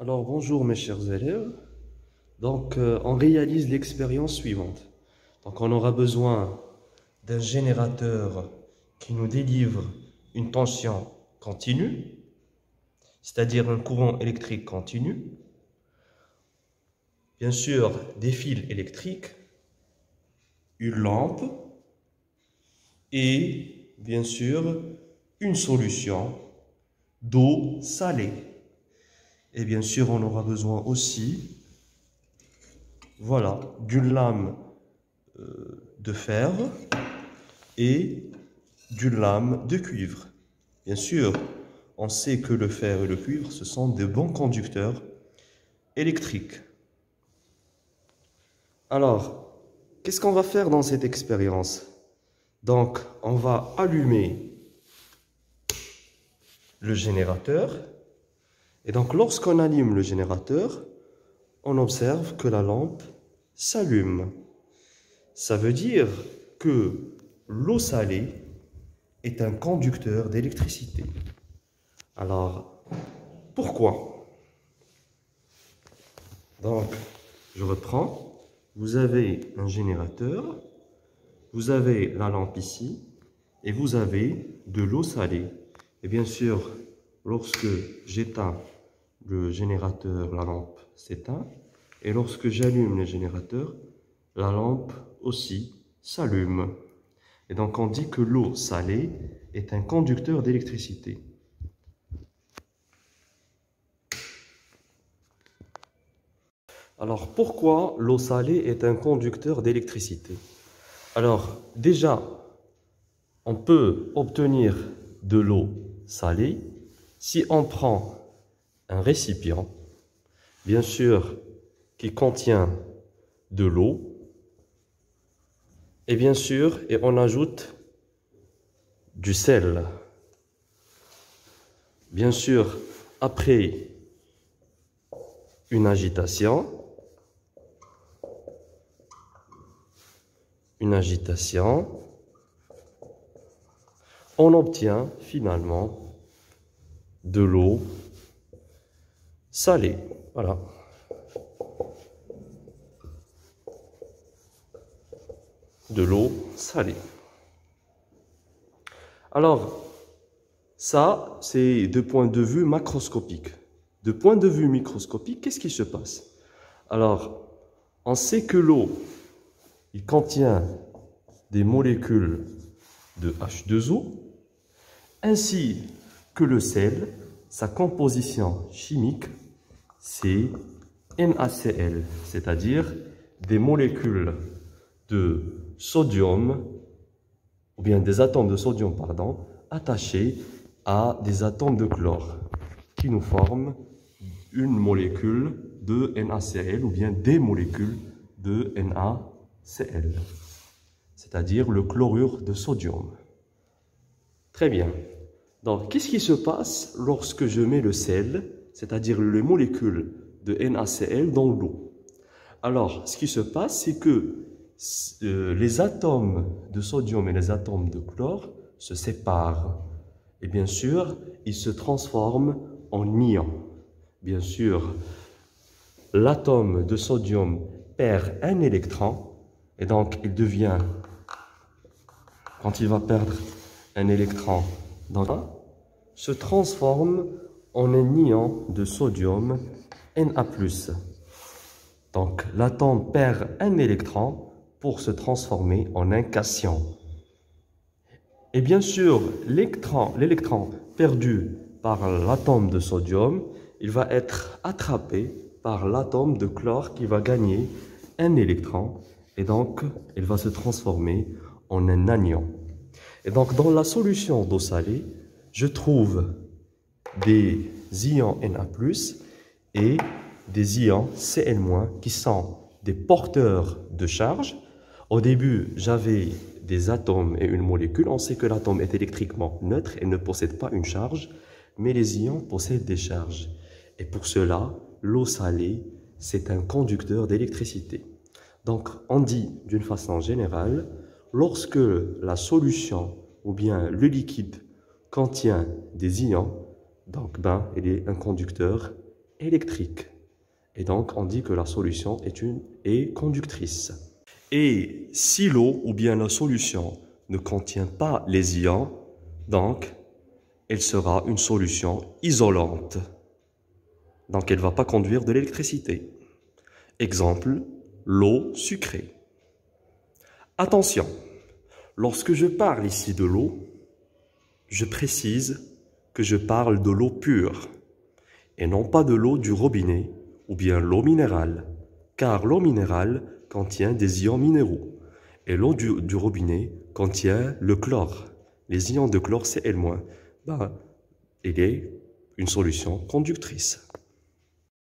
Alors bonjour mes chers élèves. On réalise l'expérience suivante. On aura besoin d'un générateur qui nous délivre une tension continue, c'est-à-dire un courant électrique continu. Bien sûr, des fils électriques, une lampe et bien sûr une solution d'eau salée. Et bien sûr, on aura besoin aussi, voilà, d'une lame de fer et d'une lame de cuivre. Bien sûr, on sait que le fer et le cuivre, ce sont de bons conducteurs électriques. Alors, qu'est-ce qu'on va faire dans cette expérience? Donc, on va allumer le générateur. Et donc, lorsqu'on allume le générateur, on observe que la lampe s'allume. Ça veut dire que l'eau salée est un conducteur d'électricité. Alors, pourquoi? Donc, je reprends. Vous avez un générateur, vous avez la lampe ici, et vous avez de l'eau salée. Et bien sûr, lorsque j'éteins le générateur, la lampe s'éteint. Et lorsque j'allume le générateur, la lampe aussi s'allume. Et donc on dit que l'eau salée est un conducteur d'électricité. Alors pourquoi l'eau salée est un conducteur d'électricité? Alors déjà, on peut obtenir de l'eau salée si on prend un récipient, bien sûr, qui contient de l'eau, et bien sûr, et on ajoute du sel. Bien sûr, après une agitation, on obtient finalement de l'eau salée. Voilà. De l'eau salée. Alors, ça, c'est de point de vue macroscopique. De point de vue microscopique, qu'est-ce qui se passe? Alors, on sait que l'eau, il contient des molécules de H2O, ainsi que le sel, sa composition chimique, c'est NaCl, c'est-à-dire des molécules de sodium, ou bien des atomes de sodium, pardon, attachés à des atomes de chlore, qui nous forment une molécule de NaCl, ou bien des molécules de NaCl, c'est-à-dire le chlorure de sodium. Très bien. Donc, qu'est-ce qui se passe lorsque je mets le sel, c'est-à-dire les molécules de NaCl dans l'eau? Alors, ce qui se passe, c'est que les atomes de sodium et les atomes de chlore se séparent. Et bien sûr, ils se transforment en ions. Bien sûr, l'atome de sodium perd un électron, et donc il devient, quand il va perdre un électron, se transforme en un ion de sodium Na+. Donc l'atome perd un électron pour se transformer en un cation. Et bien sûr, l'électron perdu par l'atome de sodium, il va être attrapé par l'atome de chlore qui va gagner un électron, et donc il va se transformer en un anion. Et donc dans la solution d'eau salée, je trouve des ions Na+, et des ions Cl- qui sont des porteurs de charge. Au début, j'avais des atomes et une molécule. On sait que l'atome est électriquement neutre et ne possède pas une charge, mais les ions possèdent des charges. Et pour cela, l'eau salée, c'est un conducteur d'électricité. Donc, on dit d'une façon générale, lorsque la solution ou bien le liquide contient des ions, donc il est un conducteur électrique. Et donc, on dit que la solution est conductrice. Et si l'eau ou bien la solution ne contient pas les ions, donc, elle sera une solution isolante. Donc, elle ne va pas conduire de l'électricité. Exemple, l'eau sucrée. Attention, lorsque je parle ici de l'eau, je précise que je parle de l'eau pure et non pas de l'eau du robinet ou bien l'eau minérale, car l'eau minérale contient des ions minéraux et l'eau du robinet contient le chlore. Les ions de chlore, Cl-, il est une solution conductrice.